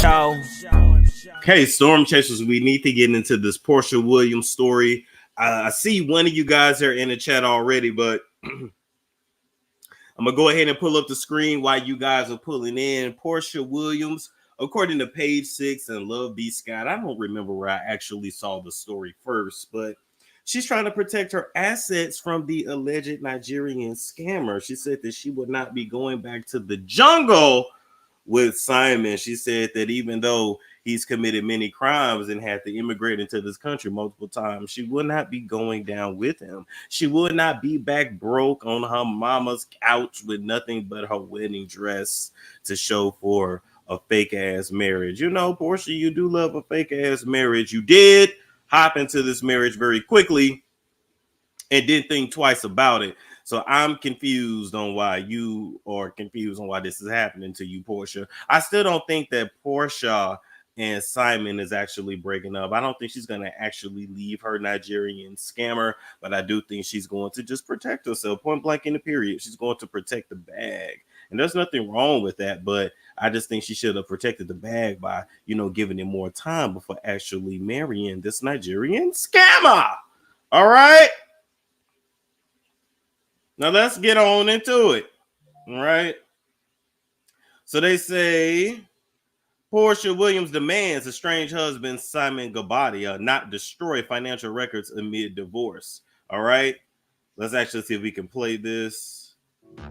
show. Okay, Storm Chasers, we need to get into this Porsha Williams story. I see one of you guys are in the chat already, but I'm going to go ahead and pull up the screen while you guys are pulling in. Porsha Williams, according to Page 6 and Love B. Scott, I don't remember where I actually saw the story first, but she's trying to protect her assets from the alleged Nigerian scammer. She said that she would not be going back to the jungle with Simon. She said that even though he's committed many crimes and had to immigrate into this country multiple times, she would not be going down with him. She would not be back broke on her mama's couch with nothing but her wedding dress to show for a fake ass marriage. You know, Porsha, you do love a fake ass marriage. You did hop into this marriage very quickly and didn't think twice about it. So I'm confused on why you are confused on why this is happening to you, Porsha. I still don't think that Porsha and Simon is actually breaking up. I don't think she's going to actually leave her Nigerian scammer, but I do think she's going to just protect herself, point blank in the period. She's going to protect the bag. And there's nothing wrong with that, but I just think she should have protected the bag by, giving it more time before actually marrying this Nigerian scammer. All right? Now let's get on into it. All right. So they say Porsha Williams demands estranged husband Simon Gabadia not destroy financial records amid divorce. All right. Let's actually see if we can play this.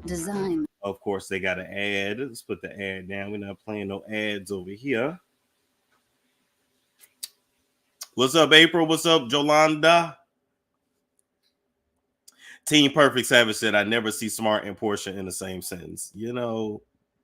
Design. Of course, they got an ad. Let's put the ad down. We're not playing no ads over here. What's up, April? What's up, Jolanda? Team Perfect Savage said, I never see Smart and Porsha in the same sentence.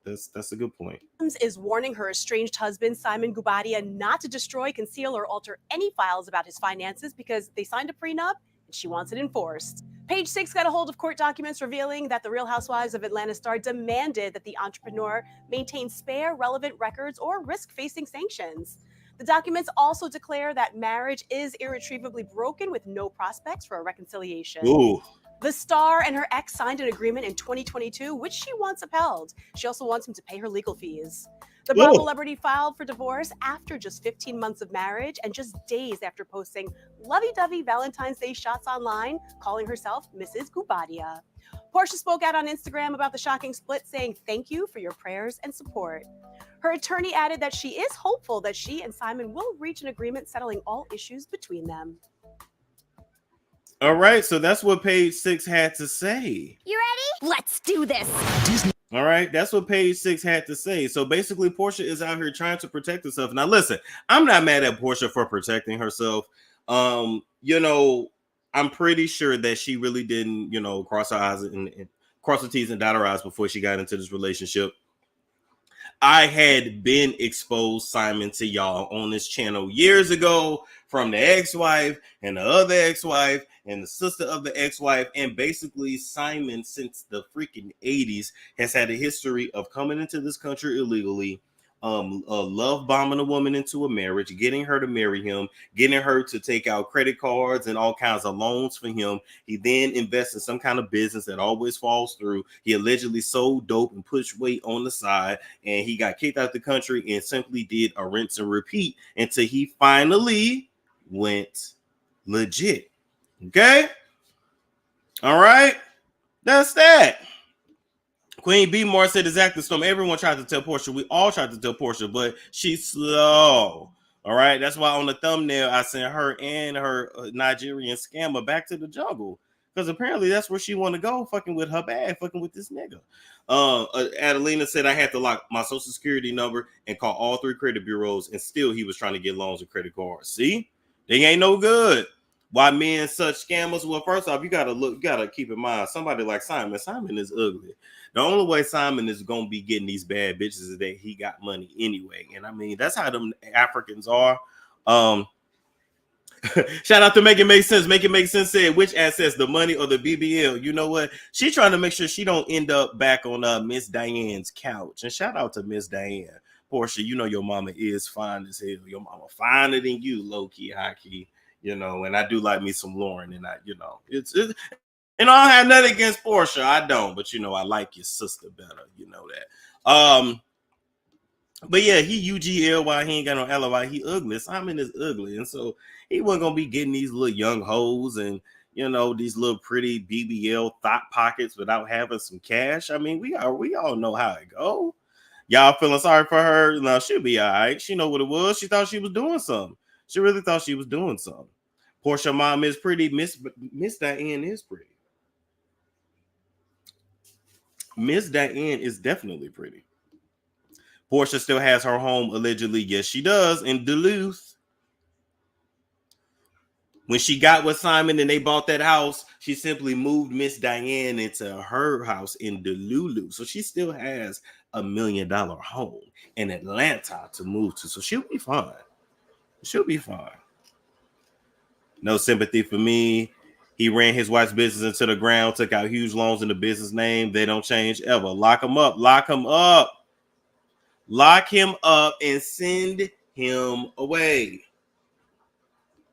That's a good point. Is warning her estranged husband, Simon Gubadia, not to destroy, conceal, or alter any files about his finances because they signed a prenup and she wants it enforced. Page 6 got a hold of court documents revealing that the Real Housewives of Atlanta star demanded that the entrepreneur maintain spare relevant records or risk facing sanctions. The documents also declare that marriage is irretrievably broken with no prospects for a reconciliation. Ooh. The star and her ex signed an agreement in 2022, which she wants upheld. She also wants him to pay her legal fees. The Bravo celebrity filed for divorce after just 15 months of marriage and just days after posting lovey-dovey Valentine's Day shots online, calling herself Mrs. Gubadia. Porsha spoke out on Instagram about the shocking split, saying thank you for your prayers and support. Her attorney added that she is hopeful that she and Simon will reach an agreement settling all issues between them. All right, so that's what Page 6 had to say. You ready? Let's do this. All right, that's what Page 6 had to say. So basically, Porsha is out here trying to protect herself. Now, listen, I'm not mad at Porsha for protecting herself. I'm pretty sure that she really didn't, cross her eyes and cross her T's and dot her I's before she got into this relationship. I had been exposed Simon to y'all on this channel years ago from the ex-wife and the other ex-wife and the sister of the ex-wife. And basically Simon, since the freaking 80s, has had a history of coming into this country illegally, love bombing a woman into a marriage, getting her to marry him, getting her to take out credit cards and all kinds of loans for him. He then invests in some kind of business that always falls through. He allegedly sold dope and pushed weight on the side, and he got kicked out the country and simply did a rinse and repeat until he finally went legit. Okay? All right? That's that. Queen B. Moore said, exactly, Storm. Everyone tried to tell Porsha. We all tried to tell Porsha, but she's slow. All right. That's why on the thumbnail, I sent her and her Nigerian scammer back to the jungle. Because apparently that's where she want to go, fucking with her bag, fucking with this nigga. Adelina said, I had to lock my social security number and call all 3 credit bureaus, and still he was trying to get loans and credit cards. See? They ain't no good. Why men such scammers? Well, first off, you gotta keep in mind somebody like Simon. Simon is ugly. The only way Simon is gonna be getting these bad bitches is that he got money anyway. And I mean, that's how them Africans are. Shout out to Make It Make Sense. Make It Make Sense said, which assets, the money or the BBL? You know what? She trying to make sure she don't end up back on Miss Diane's couch. And shout out to Miss Diane. Porsha, you know your mama is fine as hell. Your mama finer than you, low key, high key. And I do like me some Lauren, and I don't have nothing against Porsha. I don't, but I like your sister better. You know that. But yeah, he UGLY, he ain't got no LY, he ugly. Simon is ugly. And so he wasn't gonna be getting these little young hoes and these little pretty BBL thought pockets without having some cash. I mean, we all know how it go. Y'all feeling sorry for her? No, she'll be all right. She know what it was. She thought she was doing something. She really thought she was doing something. Porsha mom is pretty. Miss Diane is pretty. Miss Diane is definitely pretty. Porsha still has her home allegedly. Yes, she does in Duluth. When she got with Simon and they bought that house, she simply moved Miss Diane into her house in Duluth. So she still has $1 million home in Atlanta to move to. So she'll be fine. She'll be fine. No sympathy for me. He ran his wife's business into the ground, took out huge loans in the business name. They don't change ever. Lock him up. Lock him up. Lock him up and send him away.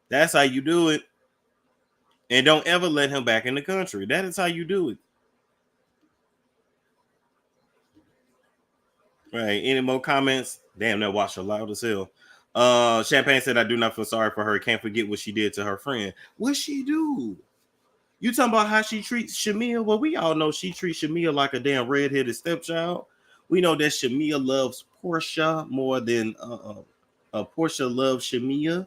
That's how you do it. And don't ever let him back in the country. That is how you do it. Right. Any more comments? Damn, that watch her loud as hell. Champagne said, I do not feel sorry for her. Can't forget what she did to her friend. What she do? You talking about how she treats Shamia? Well, we all know she treats Shamia like a damn redheaded stepchild. We know that Shamia loves Porsha more than Porsha loves Shamia.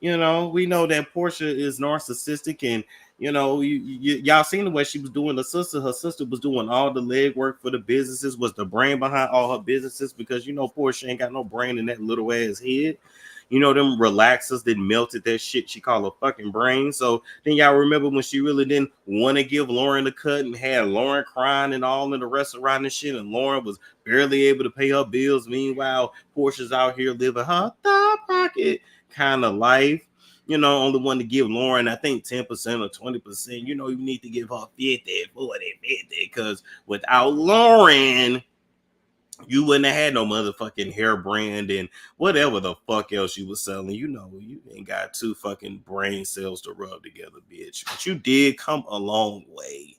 We know that Porsha is narcissistic, and y'all seen the way she was doing her sister was doing all the legwork for the businesses, was the brain behind all her businesses, because Porsha ain't got no brain in that little ass head. Them relaxers that melted that shit she called a fucking brain. So then y'all remember when she really didn't want to give Lauren the cut and had Lauren crying and all in the restaurant and shit, and Lauren was barely able to pay her bills. Meanwhile, Portia's out here living her thigh pocket kind of life. Only one to give Lauren, I think 10% or 20%. You need to give her 50, 40, 50, because without Lauren, you wouldn't have had no motherfucking hair brand and whatever the fuck else you was selling. You ain't got two fucking brain cells to rub together, bitch. But you did come a long way.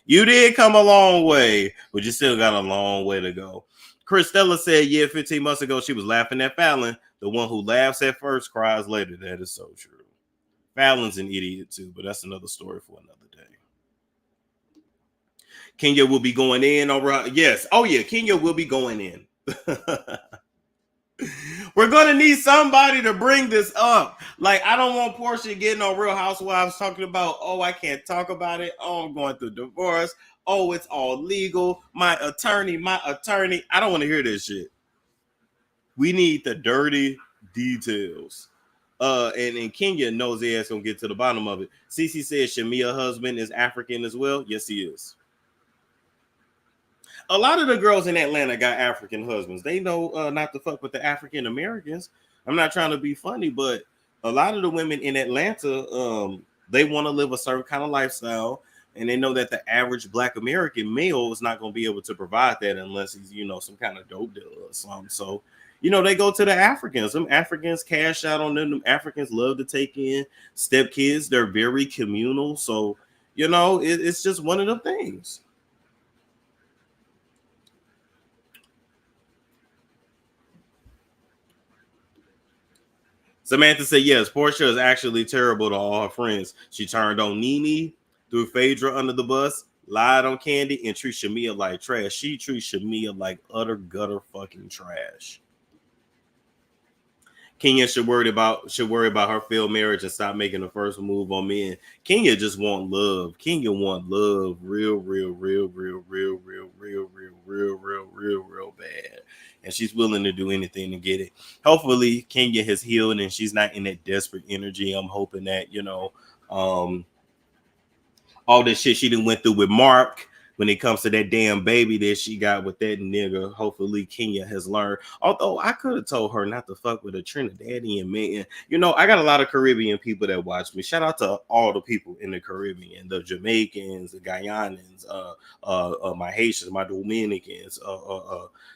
You did come a long way, but you still got a long way to go. Christella said, yeah, 15 months ago, she was laughing at Fallon. The one who laughs at first cries later. That is so true. Fallon's an idiot too, but that's another story for another day. Kenya will be going in over. Yes. Oh, yeah. Kenya will be going in. We're going to need somebody to bring this up. Like, I don't want Porsha getting on Real Housewives talking about, oh, I can't talk about it. Oh, I'm going through divorce. Oh, it's all legal. My attorney. I don't want to hear this shit. We need the dirty details. And Kenya knows the ass gonna get to the bottom of it. Cece says Shamia's husband is African as well. Yes, he is. A lot of the girls in Atlanta got African husbands. They know not to fuck with the African Americans. I'm not trying to be funny, but a lot of the women in Atlanta, they want to live a certain kind of lifestyle, and they know that the average Black American male is not going to be able to provide that unless he's, some kind of dope dealer or something. So, they go to the Africans. Some Africans cash out on them. Them Africans love to take in stepkids. They're very communal. So, it's just one of the things. Samantha said, yes, Porsha is actually terrible to all her friends. She turned on Nene, threw Phaedra under the bus, lied on Candy, and treats Shamia like trash. She treats Shamia like utter gutter fucking trash. Kenya should worry about her failed marriage and stop making the first move on men. Kenya just want love. Kenya want love real bad. And she's willing to do anything to get it. Hopefully Kenya has healed and she's not in that desperate energy. I'm hoping that, all this shit she done went through with Mark, when it comes to that damn baby that she got with that nigga, hopefully Kenya has learned. Although I could have told her not to fuck with a Trinidadian man. I got a lot of Caribbean people that watch me. Shout out to all the people in the Caribbean, the Jamaicans, the Guyanans, my Haitians, my Dominicans,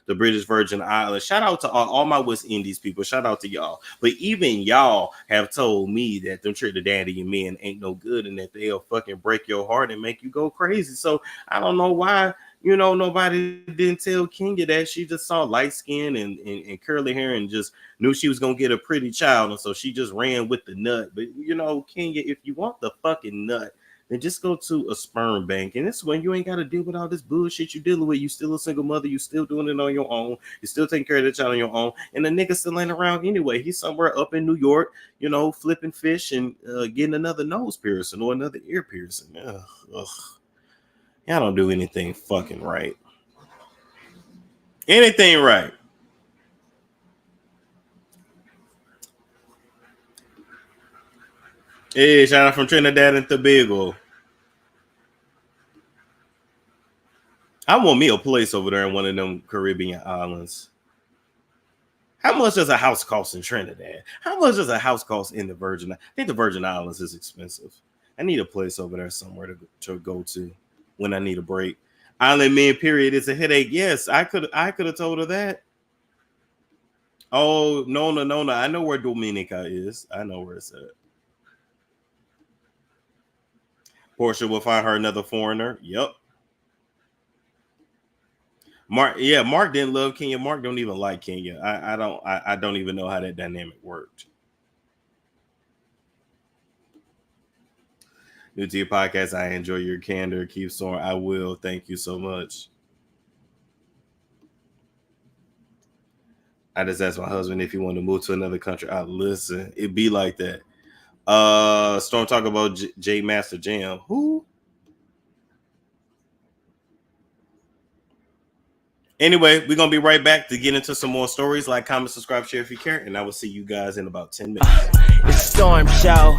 the British Virgin Islands. Shout out to all my West Indies people. Shout out to y'all. But even y'all have told me that them Trinidadian men ain't no good and that they'll fucking break your heart and make you go crazy. So I don't know why, You know, nobody didn't tell Kenya that. She just saw light skin and curly hair and just knew she was gonna get a pretty child, and so she just ran with the nut. But you know, Kenya, if you want the fucking nut, then just go to a sperm bank, and this when you ain't got to deal with all this bullshit you dealing with. You still a single mother, you still doing it on your own, you still taking care of the child on your own, and the nigga still ain't around anyway. He's somewhere up in New York, you know, flipping fish and getting another nose piercing or another ear piercing. Ugh. Y'all don't do anything fucking right. Anything right. Hey, shout out from Trinidad and Tobago. I want me a place over there in one of them Caribbean islands. How much does a house cost in Trinidad? How much does a house cost in the Virgin? I think the Virgin Islands is expensive. I need a place over there somewhere to go to when I need a break. Island men, period. It's a headache. Yes, I could have told her that. Oh, no. I know where Dominica is. I know where it's at. Porsha will find her another foreigner. Yep. Mark didn't love Kenya. Mark don't even like Kenya. I don't even know how that dynamic worked. New to your podcast. I enjoy your candor. Keep soaring. I will. Thank you so much. I just asked my husband if he wanted to move to another country. I listen. It be like that. Storm talk about J Master Jam. Who? Anyway, we're gonna be right back to get into some more stories. Like, comment, subscribe, share if you care, and I will see you guys in about 10 minutes. It's Storm Show.